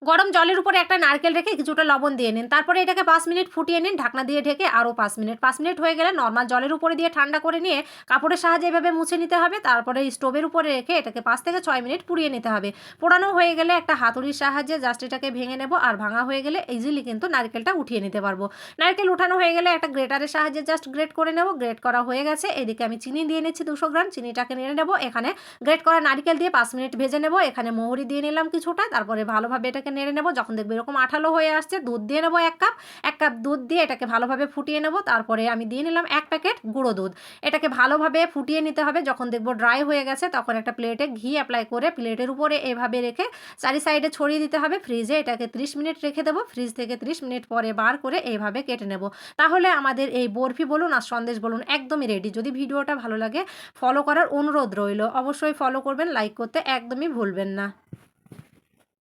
গরম জলের উপরে একটা নারকেল রেখে কিছুটা লবণ দিয়ে নিন। তারপরে এটাকে 5 মিনিট ফুটিয়ে নিন ঢাকনা দিয়ে ঢেকে আরও 5 মিনিট। 5 মিনিট হয়ে গেলে নরমাল জলের উপরে দিয়ে ঠান্ডা করে নিয়ে কাপড়ের সাহায্যে এভাবে মুছে নিতে হবে। তারপরে স্টোভের উপরে রেখে এটাকে 5 থেকে 6 মিনিট পুড়িয়ে নিতে হবে। পোড়ানো হয়ে গেলে একটা হাতুড়ির সাহায্যে জাস্ট এটাকে ভেঙে নেব, আর ভাঙা হয়ে গেলে ইজিলি কিন্তু নারকেলটা উঠিয়ে নিতে পারবো। নারকেল উঠানো হয়ে গেলে একটা গ্রেটারের সাহায্যে জাস্ট গ্রেট করে নেব। গ্রেট করা হয়ে গেছে। এদিকে আমি চিনি দিয়ে নিচ্ছি 200 গ্রাম। চিনিটাকে নিয়ে নেব। এখানে গ্রেট করা নারকেল দিয়ে 5 মিনিট ভেজে নেব। এখানে মৌরি দিয়ে নিলাম কিছুটা। তারপরে ভালোভাবে এটাকে নেড়ে নেব। যখন দেখবে এরকম আঠালো হয়ে আসছে, দুধ দিয়ে নেব 1 কাপ। 1 কাপ দুধ দিয়ে এটাকে ভালোভাবে ফুটিয়ে নেব। তারপরে আমি দিয়ে নিলাম 1 প্যাকেট গুঁড়ো দুধ। এটাকে ভালোভাবে ফুটিয়ে নিতে হবে। যখন দেখব ড্রাই হয়ে গেছে তখন একটা প্লেটে ঘি অ্যাপ্লাই করে প্লেটের উপরে এভাবে রেখে চারি সাইডে ছড়িয়ে দিতে হবে। ফ্রিজে এটাকে 30 মিনিট রেখে দেবো। ফ্রিজ থেকে 30 মিনিট পরে বার করে এইভাবে কেটে নেব। তাহলে আমাদের এই বরফি বলুন আর সন্দেশ বলুন একদমই রেডি। যদি ভিডিওটা ভালো লাগে ফলো করার অনুরোধ রইল। অবশ্যই ফলো করবেন, লাইক করতে একদমই ভুলবেন না।